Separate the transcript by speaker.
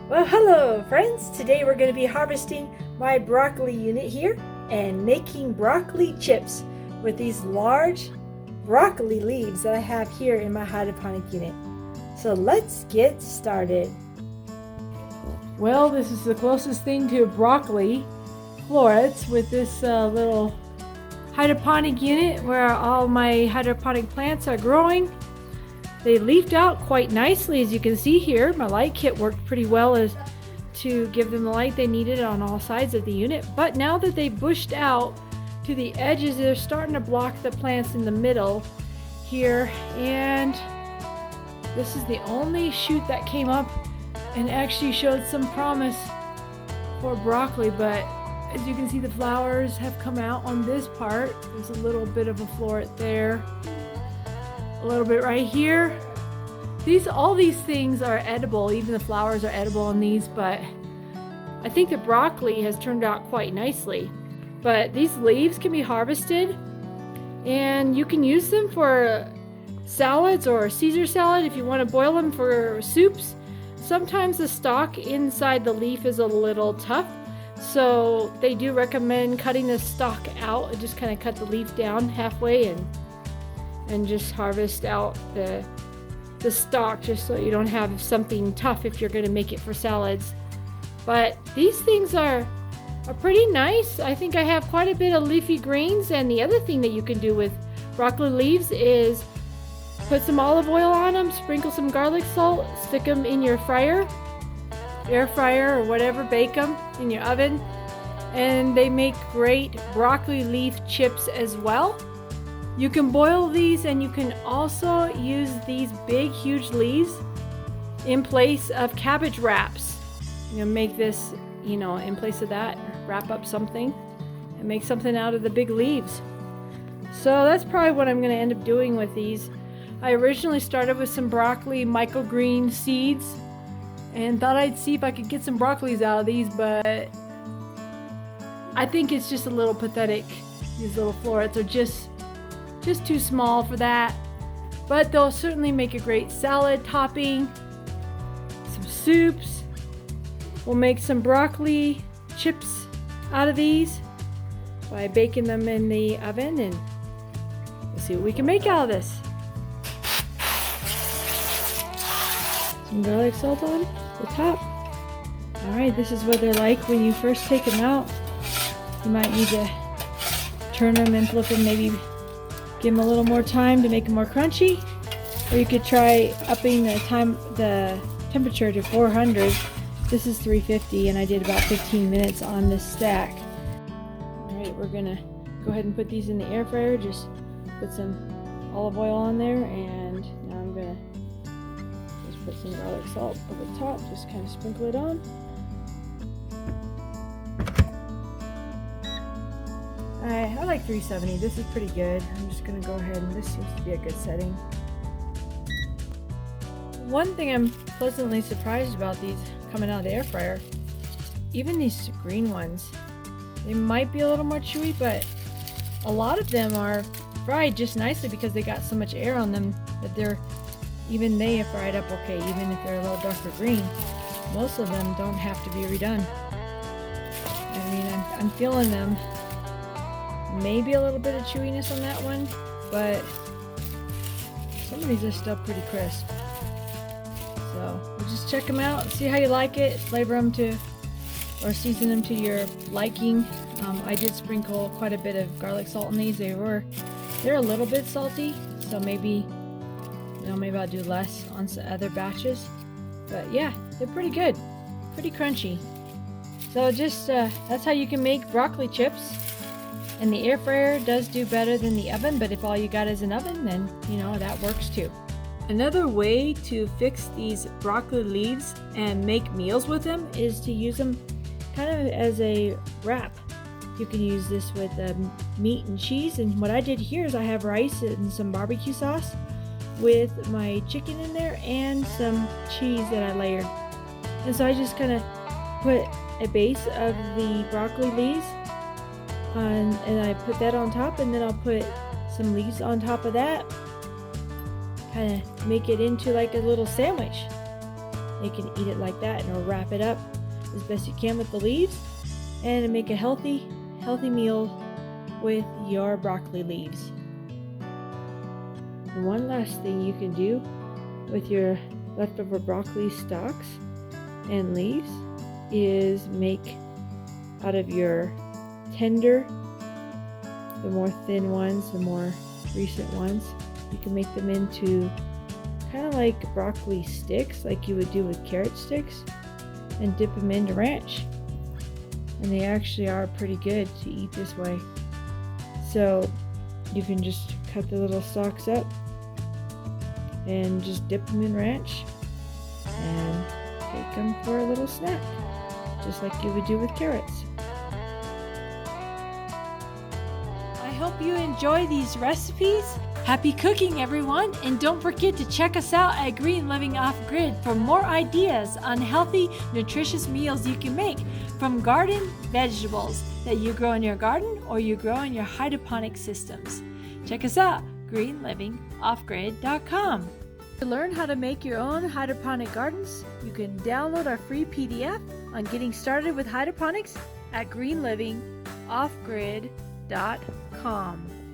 Speaker 1: Well, hello friends! Today we're going to be harvesting my broccoli unit here and making broccoli chips with these large broccoli leaves that I have here in my hydroponic unit. So let's get started. Well, this is the closest thing to broccoli florets with this little hydroponic unit where all my hydroponic plants are growing. They leafed out quite nicely, as you can see here. My light kit worked pretty well as to give them the light they needed on all sides of the unit. But now that they bushed out to the edges, they're starting to block the plants in the middle here. And this is the only shoot that came up and actually showed some promise for broccoli. But as you can see, the flowers have come out on this part. There's a little bit of a floret there. A little bit right here. All these things are edible. Even the flowers are edible on these, but I think the broccoli has turned out quite nicely. But these leaves can be harvested and you can use them for salads or Caesar salad if you want to boil them for soups. Sometimes the stalk inside the leaf is a little tough, so they do recommend cutting the stalk out and just kind of cut the leaf down halfway and just harvest out the stalk, just so you don't have something tough if you're going to make it for salads. But these things are pretty nice. I think I have quite a bit of leafy greens, and the other thing that you can do with broccoli leaves is put some olive oil on them, sprinkle some garlic salt, stick them in your air fryer or whatever, bake them in your oven, and they make great broccoli leaf chips as well. You can boil these, and you can also use these big, huge leaves in place of cabbage wraps. Make this, in place of that, wrap up something and make something out of the big leaves. So that's probably what I'm going to end up doing with these. I originally started with some broccoli microgreen seeds and thought I'd see if I could get some broccolis out of these, but I think it's just a little pathetic. These little florets are just too small for that, but they'll certainly make a great salad topping, some soups. We'll make some broccoli chips out of these by baking them in the oven, and we'll see what we can make out of this. Some garlic salt on the top. Alright, this is what they're like when you first take them out. You might need to turn them and flip them, maybe give them a little more time to make them more crunchy, or you could try upping the temperature to 400. This is 350, and I did about 15 minutes on this stack. All right, we're gonna go ahead and put these in the air fryer. Just put some olive oil on there, and now I'm gonna just put some garlic salt over the top. Just kind of sprinkle it on. I like 370. This is pretty good. I'm just going to go ahead, and this seems to be a good setting. One thing I'm pleasantly surprised about these coming out of the air fryer, even these green ones, they might be a little more chewy, but a lot of them are fried just nicely because they got so much air on them that they are fried up okay, even if they're a little darker green. Most of them don't have to be redone. I mean, I'm feeling them. Maybe a little bit of chewiness on that one, but some of these are still pretty crisp. So we'll just check them out, see how you like it, flavor them or season them to your liking. I did sprinkle quite a bit of garlic salt in these. They're a little bit salty, so maybe I'll do less on some other batches. But yeah, they're pretty good, pretty crunchy. So just that's how you can make broccoli chips. And the air fryer does do better than the oven, but if all you got is an oven, then that works too. Another way to fix these broccoli leaves and make meals with them is to use them kind of as a wrap. You can use this with meat and cheese, and what I did here is I have rice and some barbecue sauce with my chicken in there and some cheese that I layered. And so I just kind of put a base of the broccoli leaves and I put that on top, and then I'll put some leaves on top of that, kind of make it into like a little sandwich. You can eat it like that, and it'll wrap it up as best you can with the leaves and make a healthy meal with your broccoli leaves. And one last thing you can do with your leftover broccoli stalks and leaves is make out of your tender, the more thin ones, the more recent ones, you can make them into kind of like broccoli sticks, like you would do with carrot sticks, and dip them into ranch. And they actually are pretty good to eat this way. So you can just cut the little stalks up and just dip them in ranch and take them for a little snack, just like you would do with carrots. I hope you enjoy these recipes. Happy cooking, everyone, and don't forget to check us out at Green Living Off Grid for more ideas on healthy, nutritious meals you can make from garden vegetables that you grow in your garden or you grow in your hydroponic systems. Check us out, greenlivingoffgrid.com. To learn how to make your own hydroponic gardens, you can download our free PDF on getting started with hydroponics at greenlivingoffgrid.com.